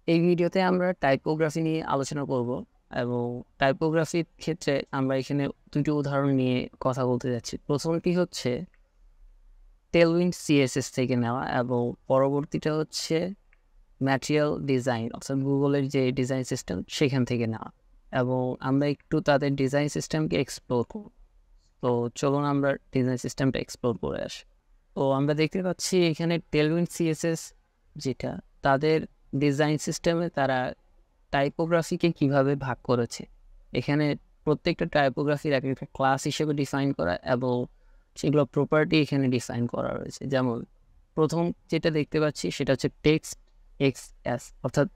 এই ভিডিওতে আমরা টাইপোগ্রাফি নিয়ে আলোচনা করব এবং টাইপোগ্রাফির ক্ষেত্রে আমরা এখানে দুটি উদাহরণ নিয়ে কথা বলতে যাচ্ছি। প্রথমটি হচ্ছে টেলউইন্ড সিএসএস থেকে নেওয়া এবং পরবর্তীটা হচ্ছে ম্যাটেরিয়াল ডিজাইন অর্থাৎ গুগলের যে ডিজাইন সিস্টেম সেখান থেকে নেওয়া। এবং আমরা একটু তাদের ডিজাইন সিস্টেমকে এক্সপ্লোর করব। তো চলুন আমরা ডিজাইন সিস্টেমটা এক্সপ্লোর করে আসি। তো আমরা দেখতে পাচ্ছি এখানে টেলউইন্ড সিএসএস যেটা, তাদের ডিজাইন সিস্টেমে তারা টাইপোগ্রাফিকে কিভাবে ভাগ করেছে। এখানে প্রত্যেকটা টাইপোগ্রাফির এক একটা ক্লাস হিসেবে ডিফাইন করা এবং সেগুলো প্রপার্টি এখানে ডিফাইন করা রয়েছে। যেমন প্রথম যেটা দেখতে পাচ্ছি সেটা হচ্ছে টেক্সট এক্সএস অর্থাৎ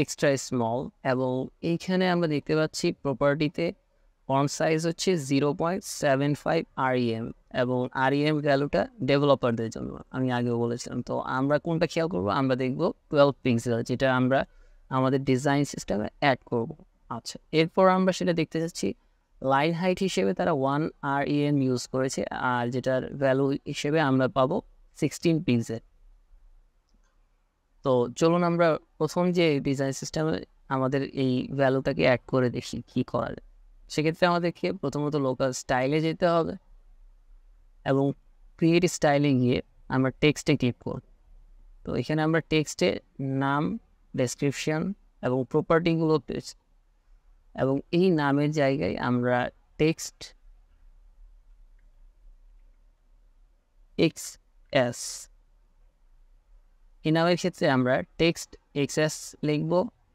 এক্সট্রা স্মল, এবং এইখানে আমরা দেখতে পাচ্ছি প্রপার্টিতে ফন্ট সাইজ হচ্ছে 0.75 REM এবং REM ভ্যালুটা ডেভেলপারদের জন্য, আমি আগেও বলেছিলাম। তো আমরা কোনটা খেয়াল করব, আমরা দেখব 12 পিক্সেল, যেটা আমরা আমাদের ডিজাইন সিস্টেমে অ্যাড করব। আচ্ছা, এরপর আমরা সেটা দেখতে যাচ্ছি লাইন হাইট হিসেবে তারা 1 REM ইউজ করেছে, আর যেটার ভ্যালু হিসেবে আমরা পাবো 16 পিক্সেল। তো চলুন আমরা প্রথম যে ডিজাইন সিস্টেমে আমাদের এই ভ্যালুটাকে অ্যাড করে দেখি কি করা যায়। সেক্ষেত্রে আমাদেরকে প্রথমত লোকাল স্টাইলে যেতে হবে এবং ক্রিয়েট স্টাইলে গিয়ে আমরা টেক্সটে ক্লিক করব। তো এখানে আমরা টেক্সটে নাম, ডেসক্রিপশন এবং প্রপার্টিগুলো পেয়েছি, এবং এই নামের জায়গায় আমরা টেক্সট এক্স এস, এই নামের ক্ষেত্রে আমরা টেক্সট এক্সএস লিখব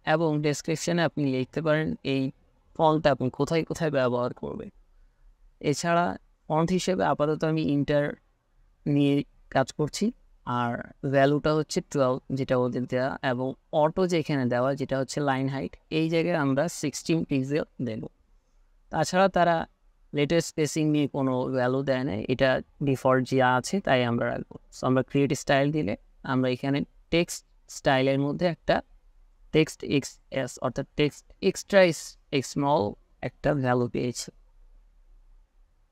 এবং ডেসক্রিপশনে আপনি লিখতে পারেন এই ফন্টটা আপনি কোথায় কোথায় ব্যবহার করবেন। এছাড়া ফন্ট হিসেবে আপাতত আমি ইন্টার নিয়ে কাজ করছি, আর ভ্যালুটা হচ্ছে 12 যেটা ওদের দেওয়া, এবং অটো যেখানে দেওয়া যেটা হচ্ছে লাইন হাইট, এই জায়গায় আমরা 16 পিক্সেল দেব। তাছাড়া তারা লেটেস্ট স্পেসিং নিয়ে কোনো ভ্যালু দেয় না, এটা ডিফল্ট যা আছে তাই আমরা রাখবো। সো আমরা ক্রিয়েট স্টাইল দিলে আমরা এখানে টেক্সট স্টাইলের মধ্যে একটা টেক্সট এক্স এস অর্থাৎ টেক্সট এক্সট্রা স্মল একটা ভ্যালু পেয়েছি।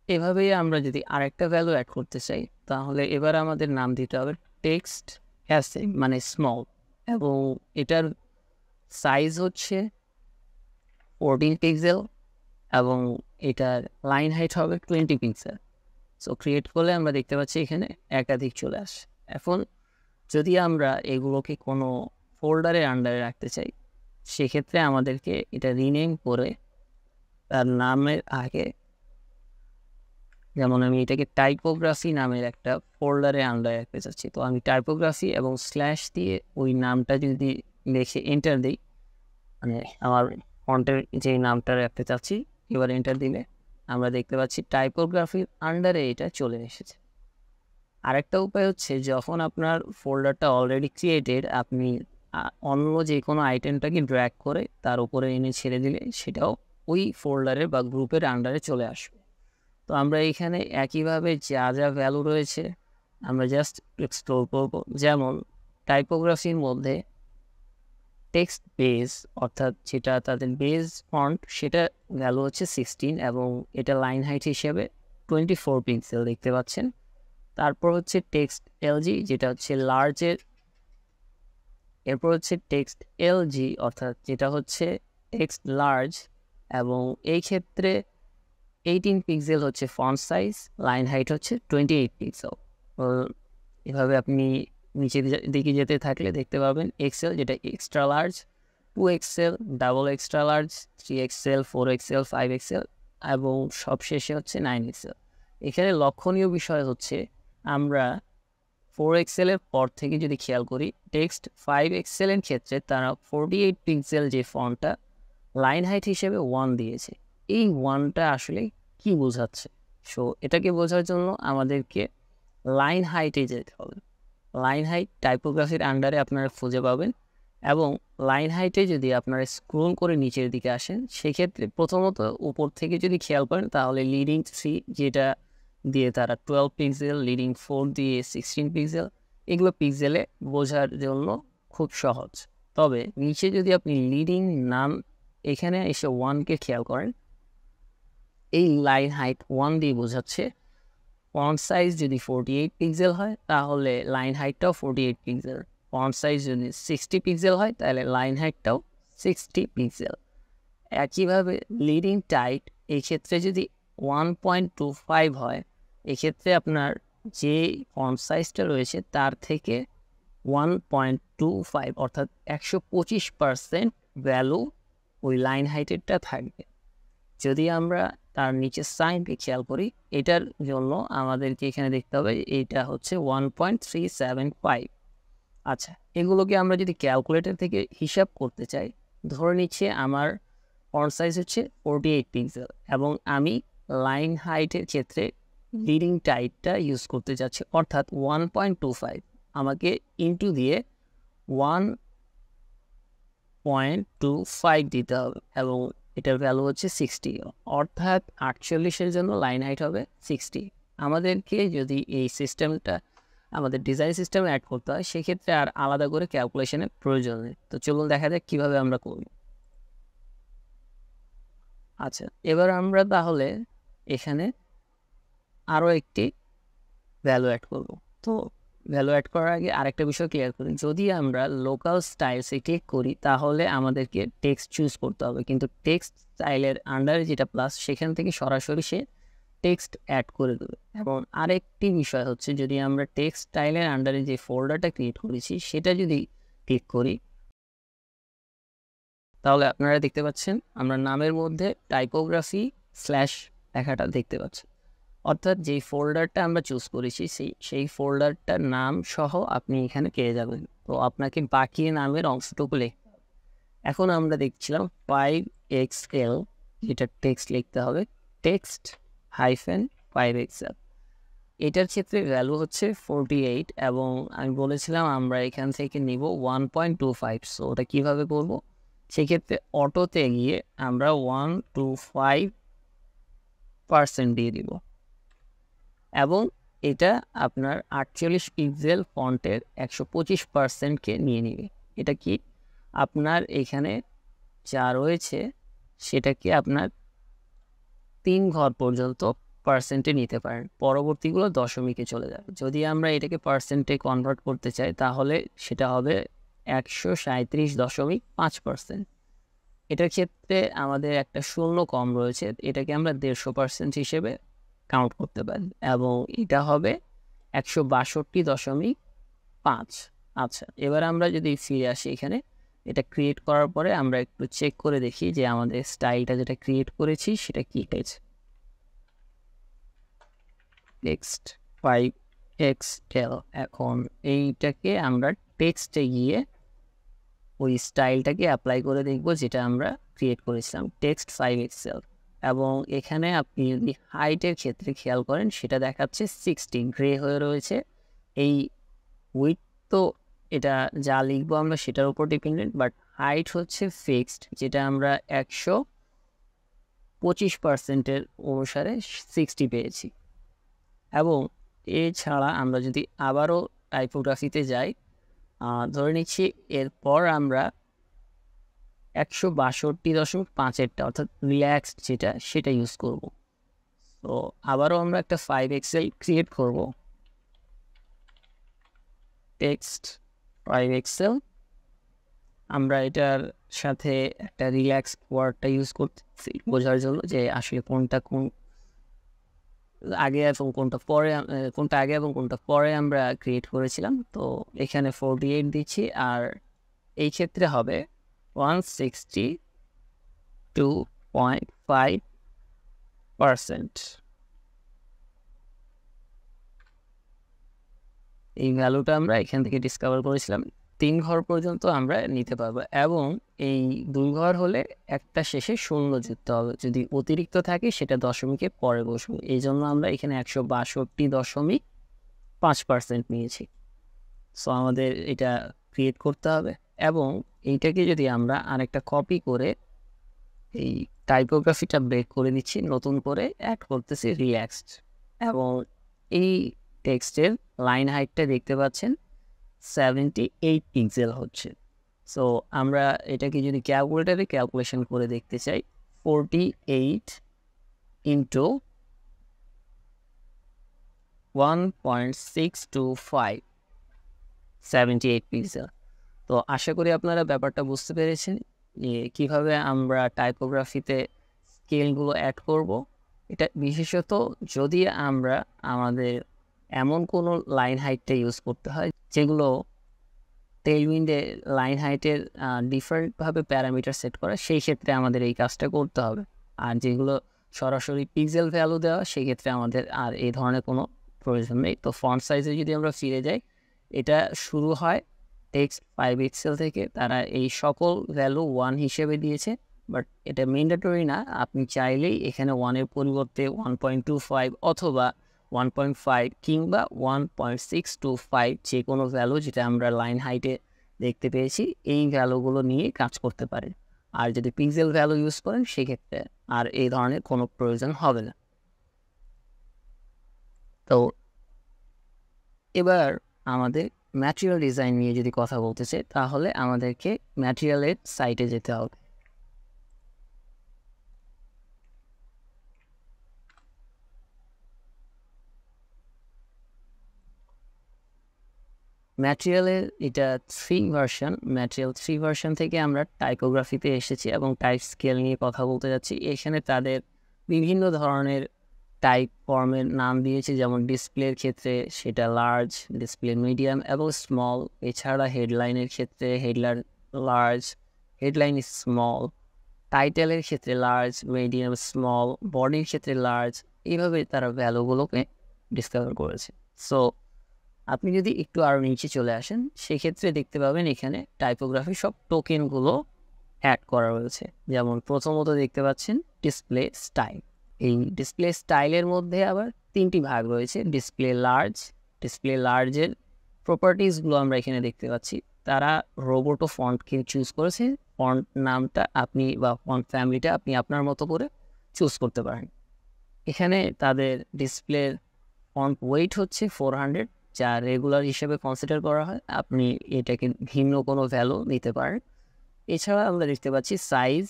এভাবেই আমরা যদি আরেকটা ভ্যালু অ্যাড করতে চাই তাহলে এবার আমাদের নাম দিতে হবে টেক্সট এস মানে স্মল, এবং এটার সাইজ হচ্ছে 14 পিক্সেল এবং এটার লাইন হাইট হবে 20 পিক্সেল। সো ক্রিয়েট করলে আমরা দেখতে পাচ্ছি এখানে একাধিক চলে আসে। এখন যদি আমরা এগুলোকে কোনো ফোল্ডারের আন্ডারে রাখতে চাই সেক্ষেত্রে আমাদেরকে এটা রিনেম করে তার নামের আগে, যেমন আমি এটাকে টাইপোগ্রাফি নামের একটা ফোল্ডারে আন্ডারে রাখতে চাচ্ছি, তো আমি টাইপোগ্রাফি এবং স্ল্যাশ দিয়ে ওই নামটা যদি লিখে এন্টার দিই, মানে আমার ফন্টের যে নামটা রাখতে চাচ্ছি, এবার এন্টার দিলে আমরা দেখতে পাচ্ছি টাইপোগ্রাফির আন্ডারে এটা চলে এসেছে। আরেকটা উপায় হচ্ছে যখন আপনার ফোল্ডারটা অলরেডি ক্রিয়েটেড, আপনি অন্য যে কোনো আইটেমটাকে ড্র্যাগ করে তার উপরে এনে ছেড়ে দিলে সেটাও ওই ফোল্ডারের বা গ্রুপের আন্ডারে চলে আসবে। তো আমরা এখানে একইভাবে যা যা ভ্যালু রয়েছে আমরা জাস্ট এক্সপ্লোর করব। যেমন টাইপোগ্রাফির মধ্যে টেক্সট বেস অর্থাৎ যেটা তাদের বেস ফন্ট সেটা ভ্যালু হচ্ছে 16 এবং এটা লাইন হাইট হিসেবে 24 পিক্সেল দেখতে পাচ্ছেন। তারপর হচ্ছে টেক্সট এলজি যেটা হচ্ছে লার্জের, এরপর হচ্ছে টেক্সট এলজি অর্থাৎ যেটা হচ্ছে টেক্সট লার্জ, এবং এই ক্ষেত্রে 18 পিক্সেল হচ্ছে ফন্ট সাইজ, লাইন হাইট হচ্ছে 28 পিক্সেল। এভাবে আপনি নিচের দিকে যেতে থাকলে দেখতে পাবেন এক্সেল যেটা extra large, 2XL, double extra large, 3XL, 4XL, 5XL এবং সবশেষে হচ্ছে 9XL। এখানে লক্ষণীয় বিষয় হচ্ছে আমরা 4XL এর পর থেকে যদি খেয়াল করি টেক্সট 5XL এর ক্ষেত্রে তারা 48 পিক্সেল যে ফন্টটা লাইন হাইট হিসেবে 1 দিয়েছে। এই 1টা আসলে কি বোঝাচ্ছে? সো এটাকে বোঝার জন্য আমাদেরকে লাইন হাইটে যেতে হবে। লাইন হাইট টাইপোগ্রাফির আন্ডারে আপনারা খুঁজে পাবেন, এবং লাইন হাইটে যদি আপনারা স্ক্রোল করে নিচের দিকে আসেন সেক্ষেত্রে প্রথমত উপর থেকে যদি খেয়াল করেন তাহলে লিডিং 3 যেটা দিয়ে তারা 12 পিক্সেল, লিডিং 4 দিয়ে 16 পিক্সেল, এগুলো পিক্সেলে বোঝার জন্য খুব সহজ। তবে নিচে যদি আপনি লিডিং নাম এখানে এসে 1কে খেয়াল করেন, এই লাইন হাইট 1 দিয়ে বোঝাচ্ছে। ফন্ট সাইজ যদি 48 পিক্সেল হয় তাহলে লাইন হাইটটাও 48 পিক্সেল। ফন্ট সাইজ যদি 60 পিক্সেল হয় তাহলে লাইন হাইটটাও 60 পিক্সেল। একইভাবে লিডিং টাইট এই ক্ষেত্রে যদি 1.25 হয়, এক্ষেত্রে আপনার যে ফন্ট সাইজটা রয়েছে তার থেকে 1.25 অর্থাৎ 125% ভ্যালু ওই লাইন হাইটেরটা থাকবে। যদি আমরা তার নিচে সাইনকে খেয়াল করি, এটার জন্য আমাদেরকে এখানে দেখতে হবে এটা হচ্ছে 1.375। আচ্ছা, এগুলোকে আমরা যদি ক্যালকুলেটর থেকে হিসাব করতে চাই, ধরে নিচ্ছে আমার ফন্ট সাইজ হচ্ছে 48 পিক্সেল এবং আমি লাইন হাইটের ক্ষেত্রে লিডিং টাইটটা ইউজ করতে যাচ্ছি, অর্থাৎ 1.25 আমাকে ইনটু দিয়ে 1.25 দিতে হবে এবং এটার ভ্যালু হচ্ছে 60, অর্থাৎ 48-এর জন্য লাইন হাইট হবে 60। আমাদেরকে যদি এই সিস্টেমটা আমাদের ডিজাইন সিস্টেমে অ্যাড করতে হয়, সেক্ষেত্রে আর আলাদা করে ক্যালকুলেশনের প্রয়োজন নেই। তো চলুন দেখা যাক কীভাবে আমরা করব। আচ্ছা, এবার আমরা তাহলে এখানে আরও একটি ভ্যালু অ্যাড করব। তো ভ্যালু অ্যাড করার আগে আরেকটা বিষয় ক্লিয়ার করি, যদি আমরা লোকাল স্টাইলসে ক্লিক করি তাহলে আমাদেরকে টেক্সট চুজ করতে হবে, কিন্তু টেক্সট স্টাইলের আন্ডারে যেটা প্লাস সেখান থেকে সরাসরি সে টেক্সট অ্যাড করে দেবে। এবং আরেকটি বিষয় হচ্ছে, যদি আমরা টেক্সট স্টাইলের আন্ডারে যে ফোল্ডারটা ক্রিয়েট করেছি সেটা যদি ক্লিক করি তাহলে আপনারা দেখতে পাচ্ছেন আমরা নামের মধ্যে টাইপোগ্রাফি স্ল্যাশ লেখাটা দেখতে পাচ্ছেন, অর্থাৎ যেই ফোল্ডারটা আমরা চুজ করেছি সেই ফোল্ডারটার নাম সহ আপনি এখানে পেয়ে যাবেন। তো আপনাকে বাকি নামের অংশটুকু লিখতে হবে। এখন আমরা দেখছিলাম 5XL, যেটা টেক্সট লিখতে হবে টেক্সট -5XL। এটার ক্ষেত্রে ভ্যালু হচ্ছে 48 এবং আমি বলেছিলাম আমরা এখান থেকে নিব 1.25। সো ওটা কীভাবে করব, সেক্ষেত্রে অটোতে গিয়ে আমরা 125% দিয়ে দিব এবং এটা আপনার 48 পিক্সেল ফন্টের 125%কে নিয়ে নিবে। এটা কি আপনার এখানে যা রয়েছে সেটাকে আপনার 3 ঘর পর্যন্ত পার্সেন্টে নিতে পারেন, পরবর্তীগুলো দশমিকে চলে যাবে। যদি আমরা এটাকে পার্সেন্টে কনভার্ট করতে চাই তাহলে সেটা হবে 137.5%। এটার ক্ষেত্রে আমাদের একটা শূন্য কম রয়েছে, এটাকে আমরা 150% হিসেবে কাউন্ট করতে পারি এবং এটা হবে 162.5। আচ্ছা, এবার আমরা যদি ফিরে আসি এখানে, এটা ক্রিয়েট করার পরে আমরা একটু চেক করে দেখি যে আমাদের স্টাইলটা যেটা ক্রিয়েট করেছি সেটা কী হয়েছে। টেক্সট 5XL, এখন এইটাকে আমরা টেক্সটে গিয়ে ওই স্টাইলটাকে অ্যাপ্লাই করে দেখব যেটা আমরা ক্রিয়েট করেছিলাম টেক্সট 5XL। এবং এখানে আপনি যদি হাইটের ক্ষেত্রে খেয়াল করেন সেটা দেখাচ্ছে 60, গ্রে হয়ে রয়েছে। এই উইথ তো এটা যা লিখবো আমরা সেটার উপর ডিপেন্ডেন্ট, বাট হাইট হচ্ছে ফিক্সড, যেটা আমরা 125%-এর অনুসারে 60 পেয়েছি। এবং এছাড়া আমরা যদি আবারও টাইপোগ্রাফিতে যাই, ধরে নিচ্ছি এরপর আমরা 162.5-এরটা অর্থাৎ রিল্যাক্সড যেটা সেটা ইউজ করব। তো আবারও আমরা একটা 5XL ক্রিয়েট করব, টেক্সট 5XL। আমরা এটার সাথে একটা রিল্যাক্স ওয়ার্ডটা ইউজ করতেছি বোঝার জন্য যে আসলে কোনটা আগে এবং কোনটা আগে এবং কোনটা পরে আমরা ক্রিয়েট করেছিলাম। তো এখানে 48 দিচ্ছি আর এই ক্ষেত্রে হবে 162.5%। এই ভ্যালুটা আমরা এখান থেকে ডিসকভার করেছিলাম। 3 ঘর পর্যন্ত আমরা নিতে পারবো এবং এই 2 ঘর হলে একটা শেষে শূন্য যুক্ত হবে, যদি অতিরিক্ত থাকে সেটা দশমিকের পরে বসবে। এই জন্য আমরা এখানে 162.5% নিয়েছি। সো আমাদের এটা ক্রিয়েট করতে হবে এবং এইটাকে যদি আমরা আরেকটা কপি করে এই টাইপোগ্রাফিটা ব্রেক করে নিচ্ছি, নতুন করে অ্যাড করতেছি রিল্যাক্সড এবং এই টেক্সটের লাইন হাইটটা দেখতে পাচ্ছেন 78 পিক্সেল হচ্ছে। সো আমরা এটাকে যদি ক্যালকুলেটারে ক্যালকুলেশন করে দেখতে চাই, 48 ইন্টু 1.625 78 পিক্সেল। তো আশা করি আপনারা ব্যাপারটা বুঝতে পেরেছেন যে কীভাবে আমরা টাইপোগ্রাফিতে স্কেলগুলো অ্যাড করব। এটা বিশেষত যদি আমরা আমাদের এমন কোনো লাইন হাইটটা ইউজ করতে হয় যেগুলো টেইলউইন্ডে লাইন হাইটের ডিফারেন্টভাবে প্যারামিটার সেট করা, সেই ক্ষেত্রে আমাদের এই কাজটা করতে হবে। আর যেগুলো সরাসরি পিক্সেল ভ্যালু দেওয়া, সেক্ষেত্রে আমাদের আর এই ধরনের কোনো প্রয়োজন নেই। তো ফন্ট সাইজে যদি আমরা ফিরে যাই, এটা শুরু হয় টেক্সট 5 পিক্সেল থেকে। তারা এই সকল ভ্যালু 1 হিসেবে দিয়েছে, বাট এটা ম্যান্ডেটরি না। আপনি চাইলেই এখানে 1-এর পরিবর্তে 1.25 অথবা 1.5 কিংবা 1.625 যে কোনো ভ্যালু যেটা আমরা লাইন হাইটে দেখতে পেয়েছি, এই ভ্যালুগুলো নিয়ে কাজ করতে পারেন। আর যদি পিক্সেল ভ্যালু ইউজ করেন, সেক্ষেত্রে আর এই ধরনের কোনো প্রয়োজন হবে না। তো এবার আমাদের ম্যাটেরিয়াল ডিজাইন নিয়ে যদি কথা বলতে চাই, তাহলে আমাদেরকে ম্যাটেরিয়ালের সাইটে যেতে হবে। ম্যাটেরিয়ালের এটা 3 ভার্সন, ম্যাটেরিয়াল 3 ভার্সন থেকে আমরা টাইপোগ্রাফিতে এসেছি এবং টাইপ স্কেল নিয়ে কথা বলতে যাচ্ছি। এখানে তাদের বিভিন্ন ধরনের টাইপ ফর্মের নাম দিয়েছে, যেমন ডিসপ্লের ক্ষেত্রে সেটা লার্জ, ডিসপ্লে মিডিয়াম এবং স্মল। এছাড়া হেডলাইনের ক্ষেত্রে হেডলাইন লার্জ, হেডলাইন স্মল, টাইটেলের ক্ষেত্রে লার্জ, মিডিয়াম, স্মল, বডির ক্ষেত্রে লার্জ। এইভাবে তারা ভ্যালুগুলোকে ডিসকাভার করেছে। সো আপনি যদি একটু আরও নিচে চলে আসেন, সেক্ষেত্রে দেখতে পাবেন এখানে টাইপোগ্রাফি সব টোকেনগুলো অ্যাড করা রয়েছে। যেমন প্রথমত দেখতে পাচ্ছেন ডিসপ্লে স্টাইল। এই ডিসপ্লে স্টাইলের মধ্যে আবার 3টি ভাগ রয়েছে। ডিসপ্লে লার্জের প্রপার্টিসগুলো আমরা এখানে দেখতে পাচ্ছি। তারা রোবোটো ফন্টকে চুজ করেছে। ফন্ট নামটা আপনি বা ফন্ট ফ্যামিলিটা আপনি আপনার মতো করে চুজ করতে পারেন। এখানে তাদের ডিসপ্লের ফন্ট ওয়েট হচ্ছে 400, যা রেগুলার হিসেবে কনসিডার করা হয়। আপনি এটাকে ভিন্ন কোনো ভ্যালু নিতে পারেন। এছাড়া আমরা দেখতে পাচ্ছি সাইজ,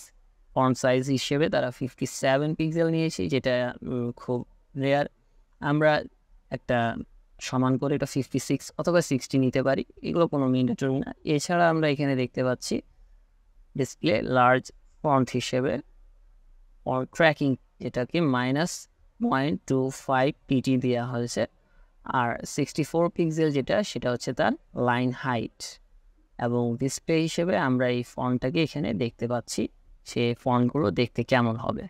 ফন্ট সাইজ হিসেবে তারা 57 পিক্সেল নিয়েছে, যেটা খুব রেয়ার। আমরা একটা সমান করে এটা 56 অথবা 60 নিতে পারি, এগুলো কোনো ম্যান্ডেটরি না। এছাড়া আমরা এখানে দেখতে পাচ্ছি ডিসপ্লে লার্জ ফন্ট হিসেবে ফন্ট ট্র্যাকিং, যেটাকে -0.25 পিটি দেওয়া হয়েছে। আর 64 পিক্সেল যেটা, সেটা হচ্ছে তার লাইন হাইট। এবং ডিসপ্লে হিসেবে আমরা এই ফন্টটাকে এখানে দেখতে পাচ্ছি, সে ফন্টগুলো দেখতে কেমন হবে।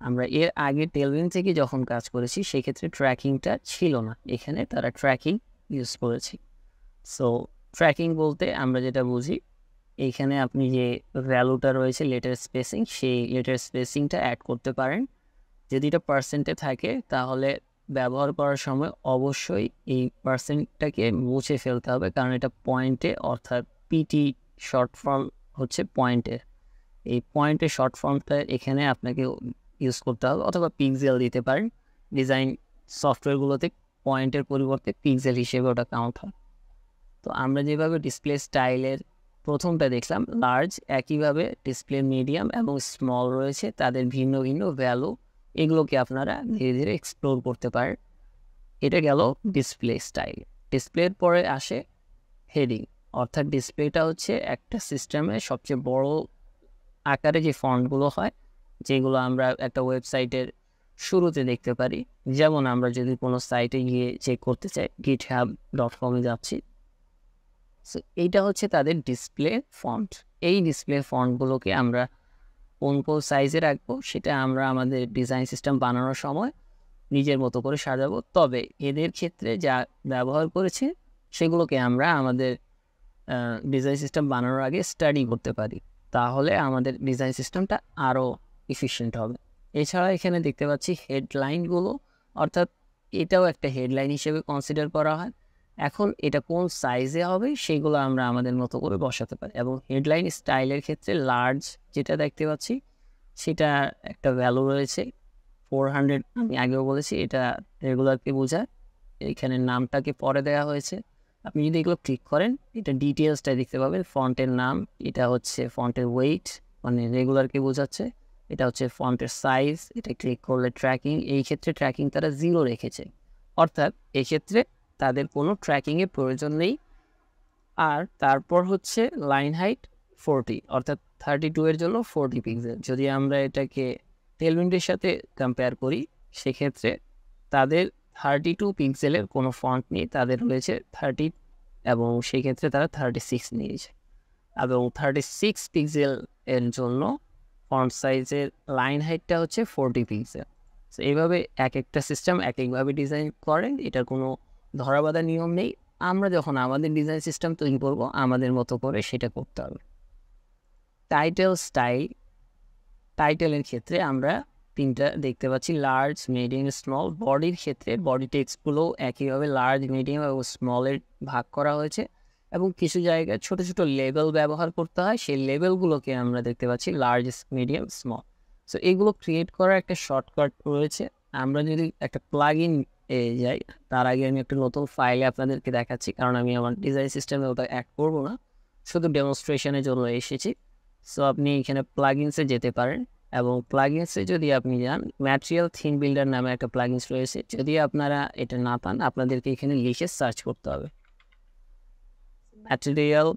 আমরা এর আগে টেলউইন্ড থেকে যখন কাজ করেছি, সেক্ষেত্রে ট্র্যাকিংটা ছিল না, এখানে তারা ট্র্যাকিং ইউজ করেছি। সো ট্র্যাকিং বলতে আমরা যেটা বুঝি, এইখানে আপনি যে ভ্যালুটা রয়েছে লেটার স্পেসিং, সেই লেটার স্পেসিংটা অ্যাড করতে পারেন। যদি এটা পার্সেন্টে থাকে, তাহলে ব্যবহার করার সময় অবশ্যই এই পার্সেন্টটাকে মুছে ফেলতে হবে, কারণ এটা পয়েন্টে, অর্থাৎ পিটি শর্ট ফর্ম হচ্ছে পয়েন্টের। এই পয়েন্টের শর্ট ফর্মটা এখানে আপনাকে ইউজ করতে হবে, অথবা পিক্সেল দিতে পারেন। ডিজাইন সফটওয়্যারগুলোতে পয়েন্টের পরিবর্তে পিক্সেল হিসেবে ওটা কাউন্ট হয়। তো আমরা যেভাবে ডিসপ্লে স্টাইলের প্রথমটা দেখলাম লার্জ, একইভাবে ডিসপ্লে মিডিয়াম এবং স্মল রয়েছে, তাদের ভিন্ন ভিন্ন ভ্যালু। এগুলোকে আপনারা ধীরে ধীরে এক্সপ্লোর করতে পারেন। এটা গেল ডিসপ্লে স্টাইল। ডিসপ্লের পরে আসে হেডিং, অর্থাৎ ডিসপ্লেটা হচ্ছে একটা সিস্টেমে সবচেয়ে বড় আকারে যে ফন্টগুলো হয়, যেগুলো আমরা একটা ওয়েবসাইটের শুরুতে দেখতে পারি। যেমন আমরা যদি কোনো সাইটে গিয়ে চেক করতে চাই, github.com-এ যাচ্ছি। সো এইটা হচ্ছে তাদের ডিসপ্লে ফন্ট। এই ডিসপ্লে ফন্টগুলোকে আমরা কোন কোন সাইজে রাখবো, সেটা আমরা আমাদের ডিজাইন সিস্টেম বানানোর সময় নিজের মতো করে সাজাবো। তবে এদের ক্ষেত্রে যা ব্যবহার করেছে, সেগুলোকে আমরা আমাদের ডিজাইন সিস্টেম বানানোর আগে স্টাডি করতে পারি, তাহলে আমাদের ডিজাইন সিস্টেমটা আরও এফিশিয়েন্ট হবে। এছাড়া এখানে দেখতে পাচ্ছি হেডলাইনগুলো, অর্থাৎ এটাও একটা হেডলাইন হিসেবে কনসিডার করা হয়। এখন এটা কোন সাইজে হবে, সেগুলো আমরা আমাদের মতো করে বসাতে পারি। এবং হেডলাইন স্টাইলের ক্ষেত্রে লার্জ যেটা দেখতে পাচ্ছি, সেটা একটা ভ্যালু রয়েছে 400। আমি আগেও বলেছি এটা রেগুলারকে বোঝায়। এখানে নামটাকে পরে দেওয়া হয়েছে। আপনি যদি এগুলো ক্লিক করেন, এটা ডিটেলসটা দেখতে পাবেন। ফন্টের নাম, এটা হচ্ছে ফন্টের ওয়েট, মানে রেগুলারকে বোঝাচ্ছে। এটা হচ্ছে ফন্টের সাইজ, এটা ক্লিক করলে ট্র্যাকিং। এই ক্ষেত্রে ট্র্যাকিং তারা 0 রেখেছে, অর্থাৎ এক্ষেত্রে তাদের কোনো ট্র্যাকিংয়ের প্রয়োজন নেই। আর তারপর হচ্ছে লাইন হাইট 40, অর্থাৎ 32 এর জন্য 40 পিক্সেল। যদি আমরা এটাকে টেলউইন্ডের সাথে কম্পেয়ার করি সেক্ষেত্রে তাদের 32 পিক্সেলের কোনো ফন্ট নেই, তাদের রয়েছে 30, এবং সেক্ষেত্রে তারা 36 নিয়েছে। এবং 36 পিক্সেল এর জন্য ফন্ট সাইজের লাইন হাইটটা হচ্ছে 40 পিক্সেল। তো এইভাবে এক একটা সিস্টেম এক একভাবে ডিজাইন করেন, এটার কোনো ধরাবাঁধা নিয়ম নেই। আমরা যখন আমাদের ডিজাইন সিস্টেম তৈরি করব আমাদের মতো করে সেটা করতে হবে। টাইটেল স্টাইল, টাইটেলের ক্ষেত্রে আমরা তিনটা দেখতে পাচ্ছি, লার্জ, মিডিয়াম, স্মল। বডির ক্ষেত্রে বডি টেক্সটগুলো একইভাবে লার্জ, মিডিয়াম এবং স্মলের ভাগ করা হয়েছে, এবং কিছু জায়গায় ছোট ছোট লেবেল ব্যবহার করতে হয়, সেই লেবেলগুলোকে আমরা দেখতে পাচ্ছি লার্জ, মিডিয়াম, স্মল। সো এগুলো ক্রিয়েট করার একটা শর্টকাট রয়েছে। আমরা যদি একটা প্লাগ ইন যাই, তার আগে আমি একটা নতুন ফাইলে আপনাদেরকে দেখাচ্ছি, কারণ আমি আমার ডিজাইন সিস্টেমে ওটা অ্যাড করবো না, শুধু ডেমনস্ট্রেশনের জন্য এসেছি। সো আপনি এখানে প্লাগইনসে যেতে পারেন, এবং প্লাগইনসে যদি আপনি যান, ম্যাটেরিয়াল থিম বিল্ডার নামে একটা প্লাগইনস রয়েছে। যদি আপনারা এটা না পান আপনাদেরকে এখানে লিখে সার্চ করতে হবে, ম্যাটেরিয়াল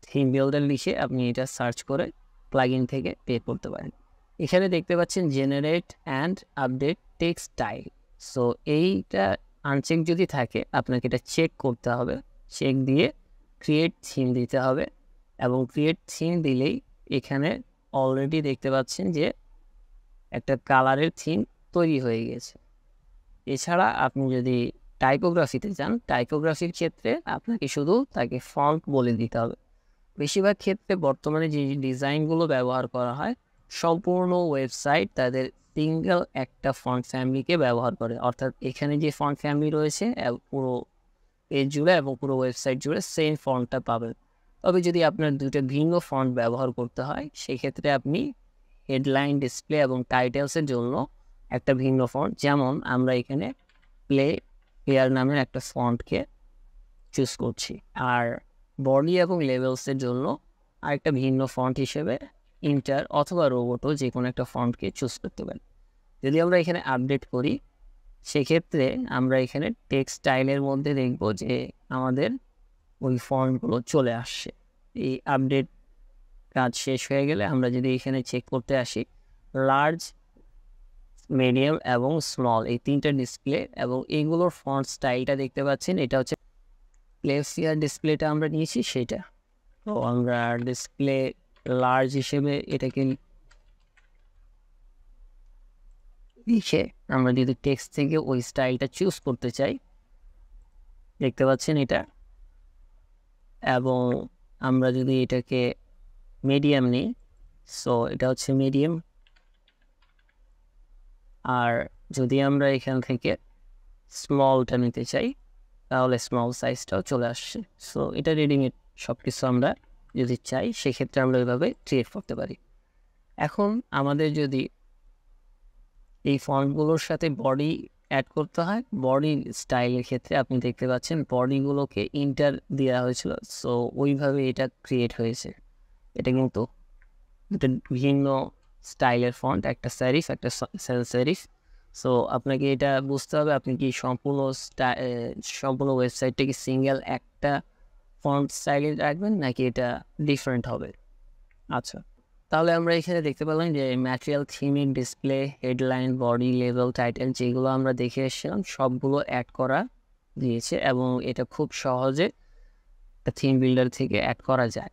থিম বিল্ডার লিখে আপনি এটা সার্চ করে প্লাগইন থেকে পে করতে পারেন। এখানে দেখতে পাচ্ছেন generate and update text style. So এইটা আনচেক যদি থাকে আপনাকে এটা চেক করতে হবে, চেক দিয়ে ক্রিয়েট থিম দিতে হবে, এবং ক্রিয়েট থিম দিলেই এখানে অলরেডি দেখতে পাচ্ছেন যে একটা কালারের থিম তৈরি হয়ে গেছে। এছাড়া আপনি যদি টাইপোগ্রাফিতে যান, টাইপোগ্রাফির ক্ষেত্রে আপনাকে শুধু তাকে ফন্ট বলে দিতে হবে। বেশিরভাগ ক্ষেত্রে বর্তমানে যে ডিজাইনগুলো ব্যবহার করা হয় সম্পূর্ণ ওয়েবসাইট তাদের সিঙ্গেল একটা ফন্ট ফ্যামিলিকে ব্যবহার করে, অর্থাৎ এখানে যে ফন্ট ফ্যামিলি রয়েছে পুরো পেজ জুড়ে এবং পুরো ওয়েবসাইট জুড়ে সেম ফন্টটা পাবেন। তবে যদি আপনার দুটো ভিন্ন ফন্ট ব্যবহার করতে হয় সেক্ষেত্রে আপনি হেডলাইন, ডিসপ্লে এবং টাইটেলসের জন্য একটা ভিন্ন ফন্ট, যেমন আমরা এখানে প্লেয়ার নামের একটা ফন্টকে চুজ করছি, আর বডি এবং লেভেলসের জন্য আরেকটা ভিন্ন ফন্ট হিসেবে ইন্টার অথবা রোবোটো যে কোনো একটা ফন্টকে চুজ করতে পারি। যদি আমরা এখানে আপডেট করি সেক্ষেত্রে আমরা এখানে টেক্সট স্টাইলের মধ্যে দেখব যে আমাদের ওই ফন্টগুলো চলে আসছে। এই আপডেট কাজ শেষ হয়ে গেলে আমরা যদি এখানে চেক করতে আসি, লার্জ, মিডিয়াম এবং স্মল এই তিনটা ডিসপ্লে, এবং এইগুলোর ফন্ট স্টাইলটা দেখতে পাচ্ছেন, এটা হচ্ছে প্লেসিয়ার ডিসপ্লেটা আমরা নিয়েছি সেটা। তো আমরা ডিসপ্লে লার্জ হিসেবে এটাকে লিখে আমরা যদি টেক্সট থেকে ওই স্টাইলটা চুজ করতে চাই দেখতে পাচ্ছেন এটা, এবং আমরা যদি এটাকে মিডিয়াম নিই, সো এটা হচ্ছে মিডিয়াম। আর যদি আমরা এখান থেকে স্মলটা নিতে চাই তাহলে স্মল সাইজটাও চলে আসছে। সো এটা রেডিমেড সব কিছু আমরা যদি চাই সেক্ষেত্রে আমরা ওইভাবে ক্রিয়েট করতে পারি। এখন আমাদের যদি এই ফন্টগুলোর সাথে বডি অ্যাড করতে হয়, বডি স্টাইলের ক্ষেত্রে আপনি দেখতে পাচ্ছেন বডিগুলোকে ইন্টার দেওয়া হয়েছিল, সো ওইভাবে এটা ক্রিয়েট হয়েছে। এটা কিন্তু দুটো ভিন্ন স্টাইলের ফন্ট, একটা স্যারিফ একটা সেলফ স্যারিফ। সো আপনাকে এটা বুঝতে হবে আপনি কি সম্পূর্ণ ওয়েবসাইটটাকে সিঙ্গেল একটা ফন্ট স্টাইলে রাখবেন নাকি এটা ডিফারেন্ট হবে। আচ্ছা, তাহলে আমরা এখানে দেখতে পেলাম যে ম্যাটেরিয়াল, থিমিক, display, headline, body, level, title যেগুলো আমরা দেখে এসেছিলাম সবগুলো অ্যাড করা দিয়েছে, এবং এটা খুব সহজে থিম বিল্ডার থেকে অ্যাড করা যায়।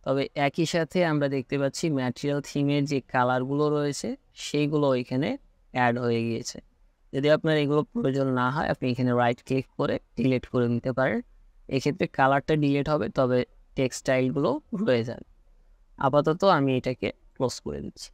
তবে একই সাথে আমরা দেখতে পাচ্ছি ম্যাটেরিয়াল থিমের যে কালারগুলো রয়েছে সেইগুলো এখানে অ্যাড হয়ে গিয়েছে। যদি আপনার এগুলো প্রয়োজন না হয় আপনি এখানে রাইট ক্লিক করে ডিলিট করে নিতে পারেন, এক্ষেত্রে কালারটা ডিলিট হবে তবে টেক্সটাইলগুলো রয়ে যাবে। আপাতত আমি এটাকে ক্লোজ করে দিচ্ছি।